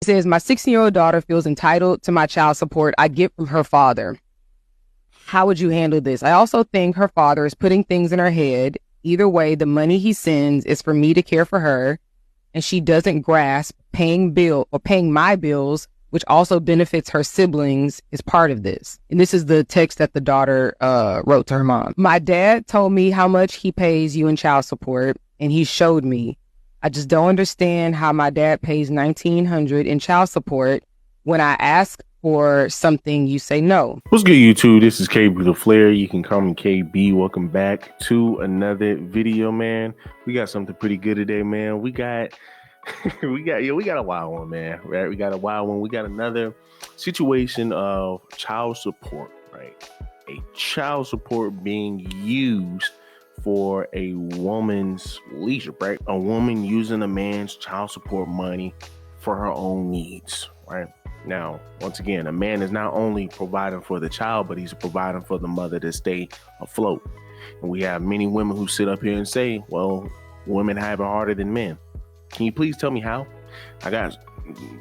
It says, my 16-year-old daughter feels entitled to my child support I get from her father. How would you handle this? I also think her father is putting things in her head. Either way, the money he sends is for me to care for her, and she doesn't grasp paying my bills, which also benefits her siblings, is part of this. And this is the text that the daughter wrote to her mom. My dad told me how much he pays you in child support, and he showed me. I just don't understand how my dad pays $1,900 in child support. When I ask for something, you say no. What's good, YouTube? This is KB the Flair. You can call me KB. Welcome back to another video, man. We got something pretty good today, man. We got we got a wild one, man. Right? We got a wild one. We got another situation of child support, right? A child support being used for a woman's leisure, right? A woman using a man's child support money for her own needs, right? Now, once again, a man is not only providing for the child, but he's providing for the mother to stay afloat. And we have many women who sit up here and say, well, women have it harder than men. Can you please tell me how?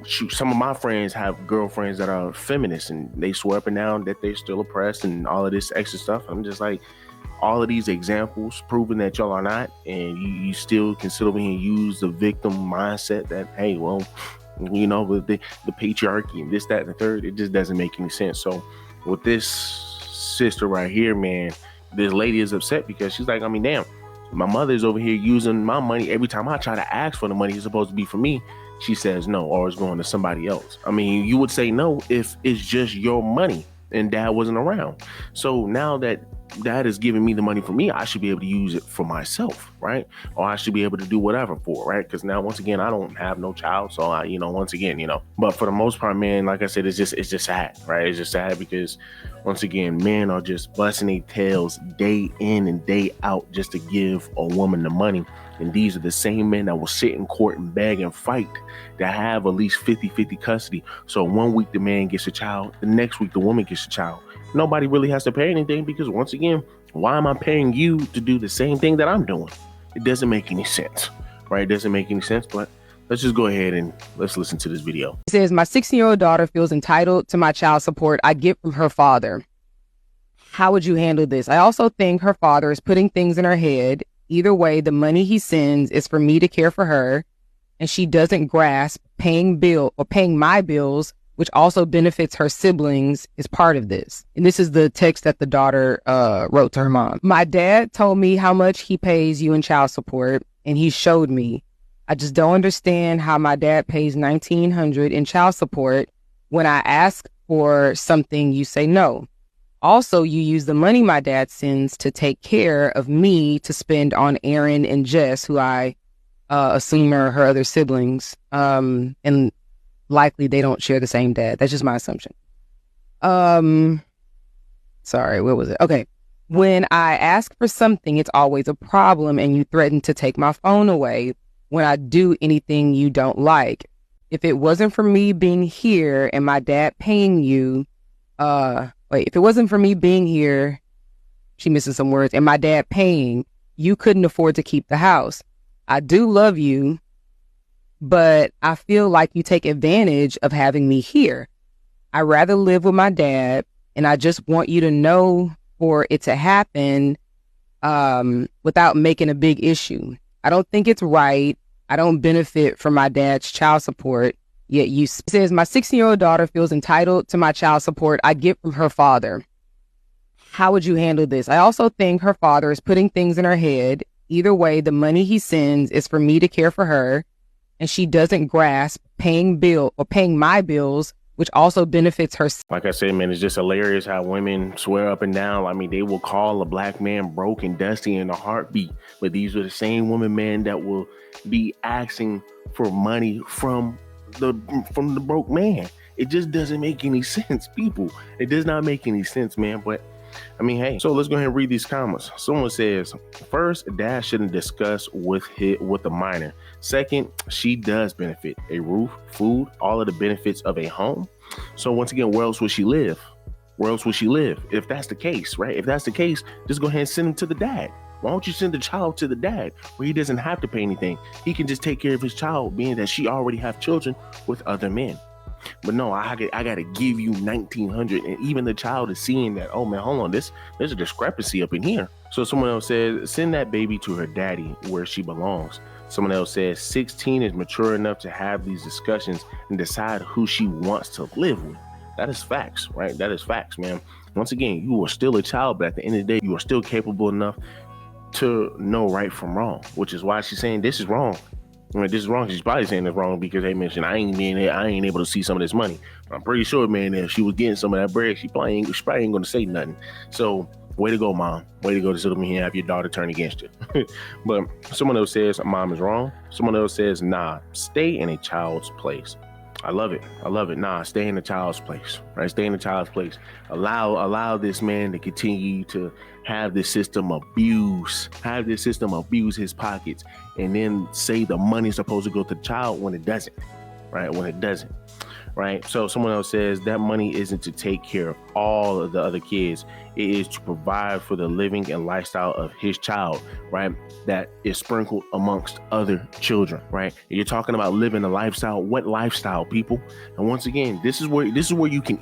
Some of my friends have girlfriends that are feminists and they swear up and down that they're still oppressed and all of this extra stuff. I'm just like, all of these examples proving that y'all are not, and you still can sit over here and use the victim mindset that, hey, well, you know, with the patriarchy and this, that, and the third, it just doesn't make any sense. So with this sister right here, man, this lady is upset because she's like, I mean, damn, my mother's over here using my money. Every time I try to ask for the money, it's supposed to be for me. She says no, or it's going to somebody else. I mean, you would say no if it's just your money and dad wasn't around. So now that dad is giving me the money for me, I should be able to use it for myself, right? Or I should be able to do whatever for, right? Because now, once again, I don't have no child, so but for the most part, man, like I said, it's just sad, right? It's just sad because, once again, men are just busting their tails day in and day out just to give a woman the money. And these are the same men that will sit in court and beg and fight to have at least 50-50 custody. So 1 week the man gets a child, the next week the woman gets a child. Nobody really has to pay anything because, once again, why am I paying you to do the same thing that I'm doing? It doesn't make any sense, right? It doesn't make any sense, but let's just go ahead and let's listen to this video. It says, my 16-year-old daughter feels entitled to my child support I get from her father. How would you handle this? I also think her father is putting things in her head. Either way, the money he sends is for me to care for her, and she doesn't grasp paying my bills, which also benefits her siblings, is part of this. And this is the text that the daughter wrote to her mom. My dad told me how much he pays you in child support, and he showed me. I just don't understand how my dad pays $1,900 in child support. When I ask for something, you say no. Also, you use the money my dad sends to take care of me to spend on Aaron and Jess, who I assume are her other siblings. And likely they don't share the same dad. That's just my assumption. Sorry, what was it? Okay. When I ask for something, it's always a problem and you threaten to take my phone away when I do anything you don't like. If it wasn't for me being here and my dad paying you, if it wasn't for me being here, she missing some words, and my dad paying, you couldn't afford to keep the house. I do love you, but I feel like you take advantage of having me here. I'd rather live with my dad, and I just want you to know for it to happen without making a big issue. I don't think it's right. I don't benefit from my dad's child support. Yet you says, my 16-year-old daughter feels entitled to my child support I get from her father. How would you handle this? I also think her father is putting things in her head. Either way, the money he sends is for me to care for her, and she doesn't grasp paying my bills, which also benefits her. Like I said, man, it's just hilarious how women swear up and down. I mean, they will call a black man broke and dusty in a heartbeat, but these are the same women, man, that will be asking for money from the broke man. It just doesn't make any sense, people. It does not make any sense, man. But I mean, hey, so let's go ahead and read these comments. Someone says, first, dad shouldn't discuss with the minor. Second, she does benefit a roof, food, all of the benefits of a home. So once again, where else would she live? Where else would she live? If that's the case, right? If that's the case, just go ahead and send him to the dad. Why don't you send the child to the dad where he doesn't have to pay anything? He can just take care of his child, being that she already have children with other men. But no, I gotta give you 1,900, and even the child is seeing that. Oh man, hold on, there's a discrepancy up in here. So someone else says, send that baby to her daddy where she belongs. Someone else says 16 is mature enough to have these discussions and decide who she wants to live with. That is facts, right? That is facts, man. Once again, you are still a child, but at the end of the day, you are still capable enough to know right from wrong, which is why she's saying this is wrong. I mean, this is wrong. She's probably saying it's wrong because they mentioned I ain't able to see some of this money. I'm pretty sure, man, if she was getting some of that bread, she probably ain't going to say nothing. So way to go, mom. Way to go to sit up here and have your daughter turn against you. But someone else says mom is wrong. Someone else says, nah, stay in a child's place. I love it. Nah, stay in the child's place, right? Stay in the child's place. Allow this man to continue to have this system abuse his pockets, and then say the money's supposed to go to the child when it doesn't, right? Right. So someone else says that money isn't to take care of all of the other kids. It is to provide for the living and lifestyle of his child, right? That is sprinkled amongst other children, right? And you're talking about living a lifestyle. What lifestyle, people? And once again, this is where you can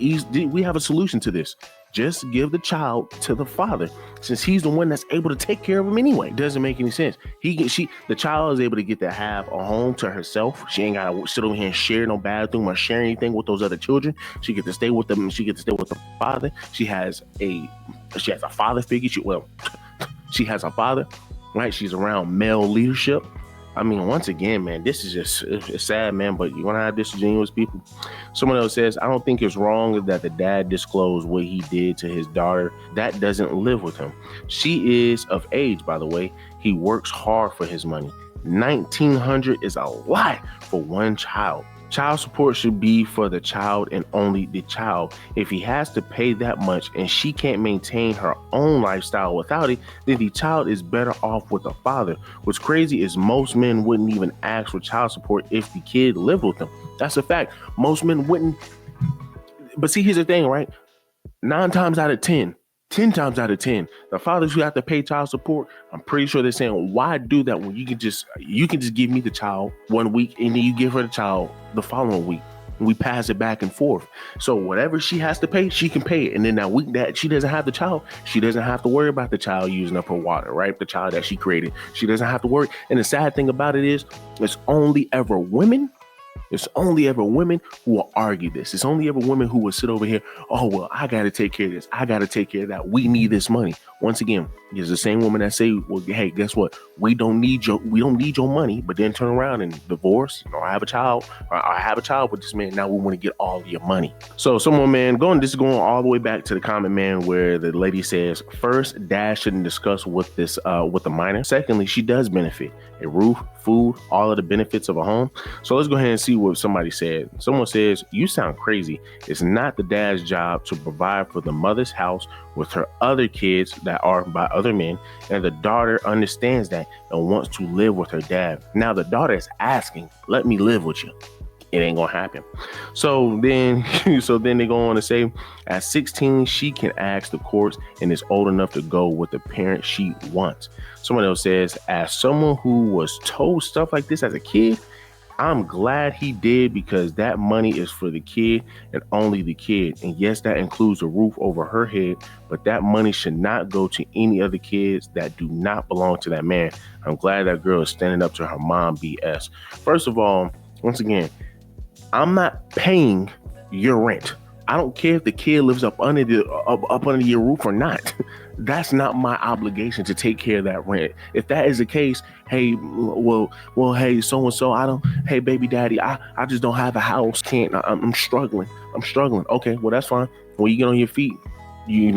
we have a solution to this. Just give the child to the father, since he's the one that's able to take care of him anyway. It doesn't make any sense. The child is able to get to have a home to herself. She ain't gotta sit over here and share no bathroom or share anything with those other children. She get to stay with them. She get to stay with the father. She has a father figure. She has a father, right? She's around male leadership. I mean, once again, man, this is it's sad, man, but you want to have disingenuous people. Someone else says, I don't think it's wrong that the dad disclosed what he did to his daughter. That doesn't live with him. She is of age, by the way. He works hard for his money. 1,900 is a lot for one child. Child support should be for the child and only the child. If he has to pay that much and she can't maintain her own lifestyle without it, then the child is better off with the father. What's crazy is most men wouldn't even ask for child support if the kid lived with them. That's a fact. Most men wouldn't. But see, here's the thing, right? 10 times out of 10, the fathers who have to pay child support, I'm pretty sure they're saying, why do that when you can just give me the child 1 week and then you give her the child the following week and we pass it back and forth. So whatever she has to pay, she can pay it. And then that week that she doesn't have the child, she doesn't have to worry about the child using up her water, right? The child that she created, she doesn't have to worry. And the sad thing about it is it's only ever women who will argue this. It's only ever women who will sit over here. Oh, well, I got to take care of this. I got to take care of that. We need this money. Once again, it's the same woman that say, well, hey, guess what? We don't need your money, but then turn around and divorce, or have a child, or I have a child with this man. Now we want to get all of your money. So someone, man, this is going all the way back to the comment, man, where the lady says, first, dad shouldn't discuss with the minor. Secondly, she does benefit a roof, food, all of the benefits of a home. So let's go ahead and see what somebody said. Someone says, you sound crazy. It's not the dad's job to provide for the mother's house with her other kids that are by other men, and the daughter understands that and wants to live with her dad. Now the daughter is asking, let me live with you. It ain't gonna happen. So then they go on to say, at 16, she can ask the courts and is old enough to go with the parent she wants. Someone else says, as someone who was told stuff like this as a kid, I'm glad he did, because that money is for the kid and only the kid. And yes, that includes a roof over her head, but that money should not go to any other kids that do not belong to that man. I'm glad that girl is standing up to her mom BS. First of all, once again, I'm not paying your rent. I don't care if the kid lives up under your roof or not. That's not my obligation to take care of that rent. If that is the case, hey, hey, so-and-so, hey, baby daddy, I just don't have a house. I'm struggling. Okay, well, that's fine. When you get on your feet, you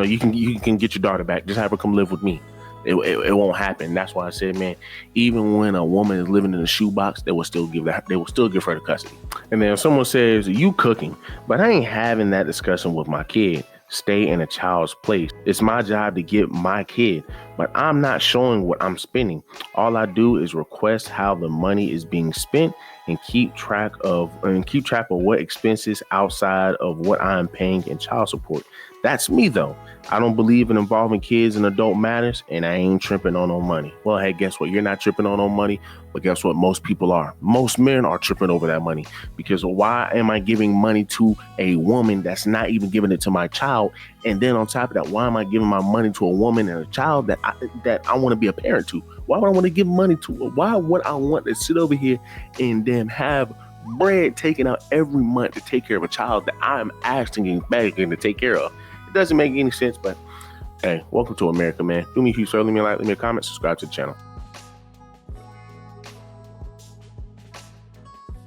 can get your daughter back. Just have her come live with me. It won't happen. That's why I said, man, even when a woman is living in a shoebox, they will still give her the custody. And then if someone says, you cooking, but I ain't having that discussion with my kid. Stay in a child's place. It's my job to get my kid. but I'm not showing what I'm spending. All I do is request how the money is being spent and keep track of what expenses outside of what I'm paying in child support. That's me though. I don't believe in involving kids in adult matters, and I ain't tripping on no money. Well, hey, guess what? You're not tripping on no money, but guess what? Most people are. Most men are tripping over that money, because why am I giving money to a woman that's not even giving it to my child? And then on top of that, why am I giving my money to a woman and a child that I want to be a parent to? Why would I want to give money to? Why would I want to sit over here and then have bread taken out every month to take care of a child that I'm asking and begging to take care of? It doesn't make any sense, but hey, welcome to America, man. Do me a huge favor, leave me a like, leave me a comment, subscribe to the channel.